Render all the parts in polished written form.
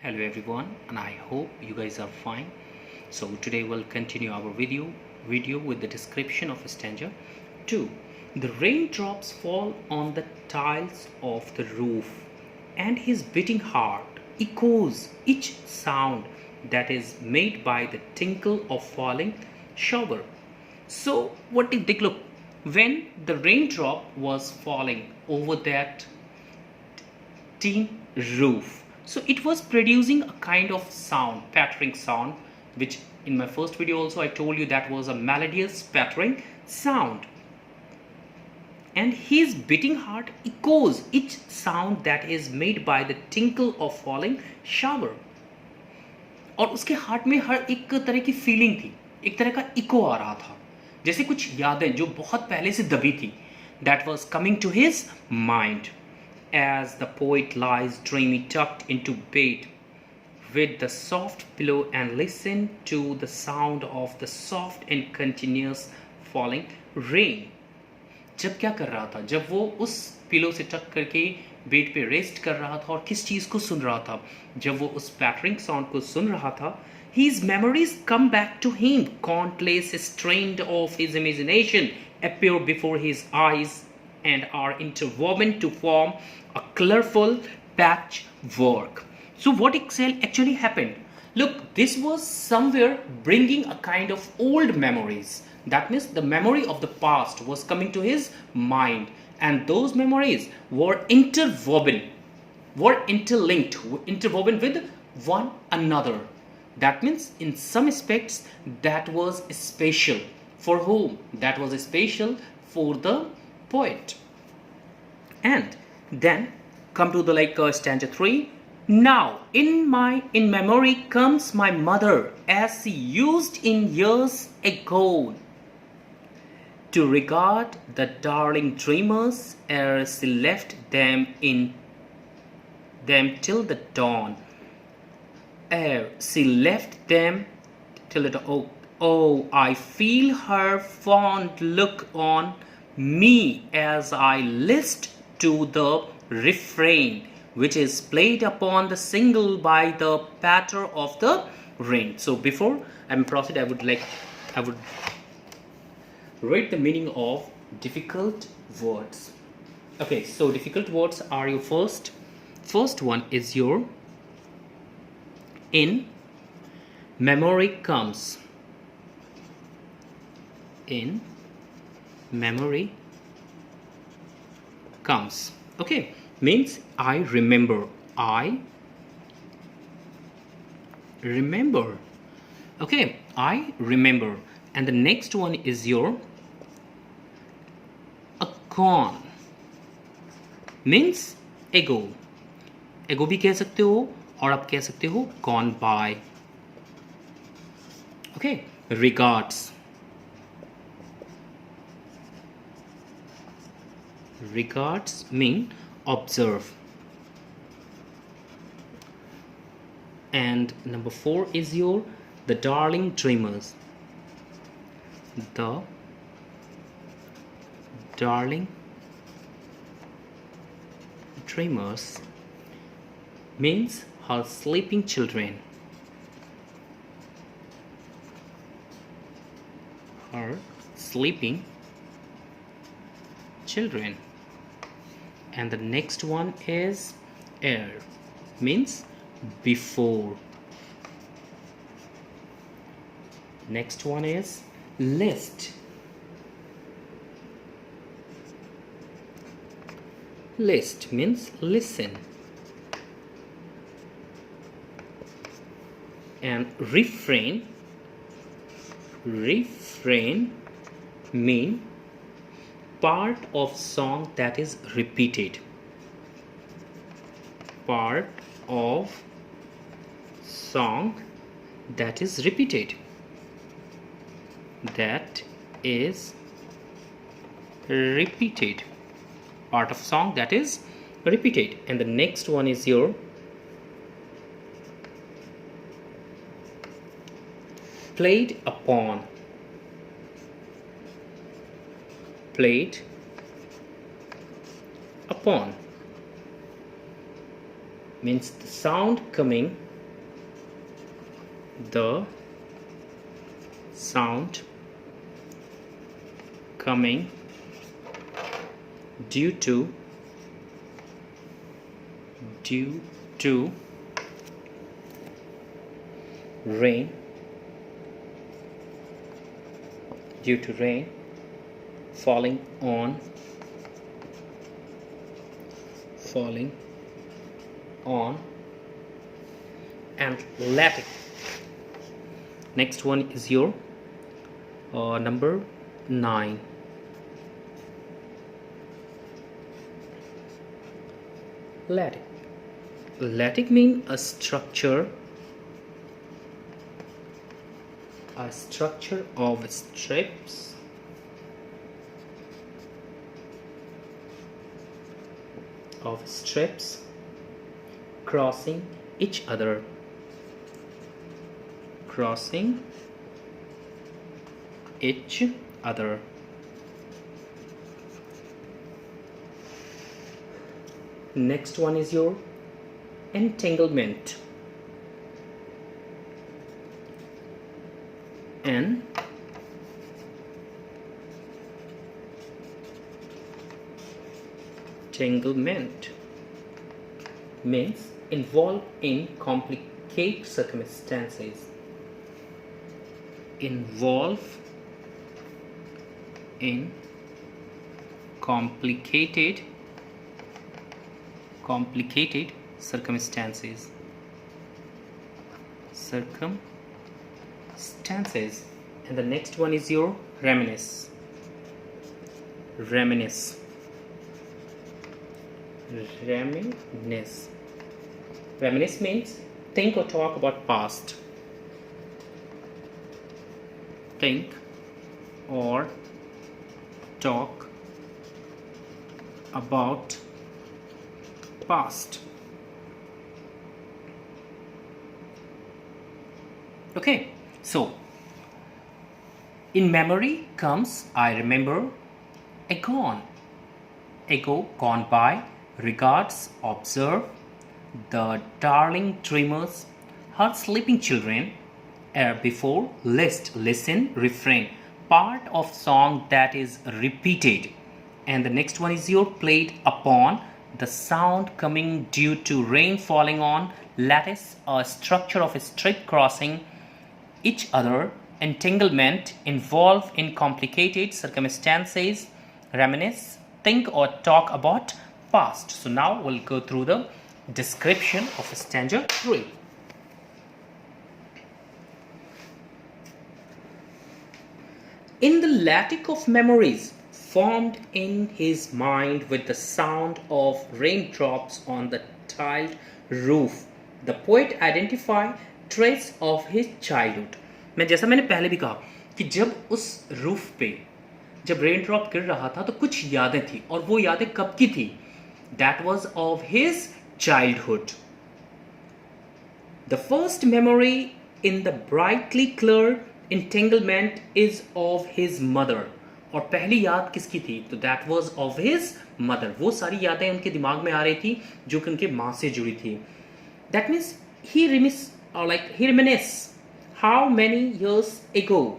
Hello everyone, and I hope you guys are fine. So today we'll continue our video with the description of stanza 2. The raindrops fall on the tiles of the roof, and his beating heart echoes each sound that is made by the tinkle of falling shower. So what did they look when the raindrop was falling over that tin roof? So it was producing a kind of sound, pattering sound, which in my first video also I told you that was a melodious pattering sound. And his beating heart echoes each sound that is made by the tinkle of falling shower. और उसके heart में हर एक तरह की feeling थी, एक तरह का इको आ रहा था, जैसे कुछ यादें जो बहुत पहले से दबी थी. That was coming to his mind as the poet lies dreamy tucked into bed with the soft pillow and listen to the sound of the soft and continuous falling rain. जब क्या कर रहा था, जब वो उस पिलो से टक करके बेड पे रेस्ट कर रहा था और किस चीज़ को सुन रहा था, जब वो उस पैटरिंग साउंड को सुन रहा था, his memories come back to him, countless strained of his imagination appear before his eyes and are interwoven to form a colorful patchwork. So what actually happened? Look, this was somewhere bringing a kind of old memories. That means the memory of the past was coming to his mind, and those memories were interwoven, were interlinked, interwoven with one another. That means in some aspects that was special. For whom? That was special for the poet. And then come to the stanza 3. Now in memory comes my mother as she used in years ago to regard the darling dreamers ere she left them till the dawn. Ere she left them till the dawn. Oh, I feel her fond look on me as I list to the refrain, which is played upon the single by the patter of the rain. So before I proceed, I would read the meaning of difficult words. Okay, so difficult words are your first one is your in memory comes. In memory comes. Okay, means I remember. Okay, I remember. And the next one is your a gone, means ago. Ago भी कह सकते हो और आप कह सकते हो gone by. Okay, regards. Regards mean observe. And number 4 is your the darling dreamers. The darling dreamers means her sleeping children. Her sleeping children. And the next one is ere, means before. Next one is list. List means listen. And refrain mean part of song that is repeated. Part of song that is repeated. That is repeated. Part of song that is repeated. And the next one is your played upon. Played upon means the sound coming the sound coming due to rain falling on and letting. Next one is your number 9. Letting. Letting means a structure of strips crossing each other. Next one is your entanglement. Entanglement means involved in complicated circumstances. Complicated circumstances. And the next one is your reminisce. Reminisce means think or talk about past. Think or talk about past. Okay, so in memory comes I remember, gone by, regards, observe, the darling dreamers, her sleeping children, before, list, listen, refrain, part of song that is repeated. And the next one is your played upon, the sound coming due to rain falling on, lattice, a structure of a strip crossing each other, entanglement, involved in complicated circumstances, reminisce, think or talk about past. So now we'll go through the description of stanza 3. In the lattice of memories formed in his mind with the sound of raindrops on the tiled roof, the poet identified trace of his childhood. मैं जैसा मैंने पहले भी कहा कि जब उस roof पे जब रेन ड्रॉप गिर रहा था तो कुछ यादें थी, और वो यादें कब की थी? That was of his childhood. The first memory in the brightly clear entanglement is of his mother. और पहली याद किसकी थी? तो that was of his mother. वो सारी यादें उनके दिमाग में आ रही थी जो कि उनके माँ से जुड़ी थी. That means he reminisces how many years ago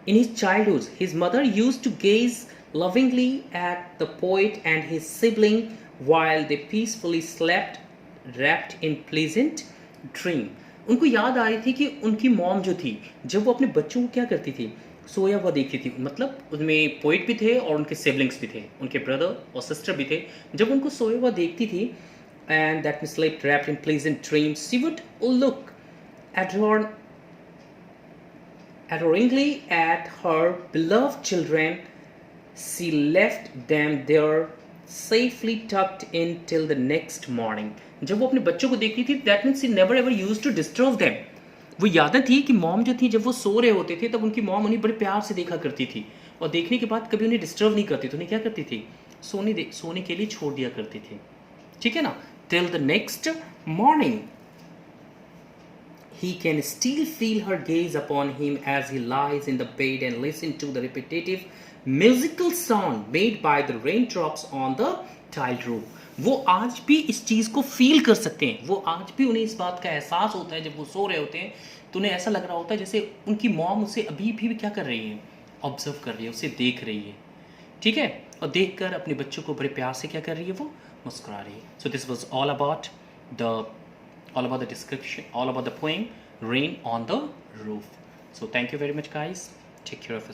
in his childhood his mother used to gaze lovingly at the poet and his sibling while they peacefully slept wrapped in pleasant dream. उनको याद आ रही थी कि उनकी mom जो थी जब वो अपने बच्चों को क्या करती थी, सोया हुआ देखती थी. मतलब उसमें पोइट भी थे और उनके सिबलिंग्स भी थे, उनके ब्रदर और सिस्टर भी थे. जब उनको सोया हुआ देखती थी, and that means slept wrapped in pleasant dreams, she would look adoringly at her beloved children. She left them there safely tucked in till the next morning. जब वो अपने बच्चों को देखती थी, that means she never ever used to disturb them. वो यादें थी कि मॉम जो थी जब वो सो रहे होते थे तब उनकी मॉम उन्हें बड़े प्यार से देखा करती थी, और देखने के बाद कभी उन्हें डिस्टर्ब नहीं करती थी. उन्हें क्या करती थी? सोने के लिए छोड़ दिया करती थी. ठीक है ना? Till the next morning. He can still feel her gaze upon him as he lies in the bed and listens to the repetitive musical sound made by the raindrops on the tiled roof. वो आज भी इस चीज़ को feel कर सकते हैं, वो आज भी उन्हें इस बात का एहसास होता है। जब वो सो रहे होते हैं तो उन्हें ऐसा लग रहा होता है जैसे उनकी मॉम उसे अभी भी क्या कर रही है, ऑब्जर्व कर रही है, उसे देख रही है, ठीक है, और देखकर अपने बच्चों को बड़े प्यार से क्या कर रही है, वो मुस्कुरा रही है। So this was all about the description, all about the poem Rain on the Roof. So thank you very much guys, take care of yourself.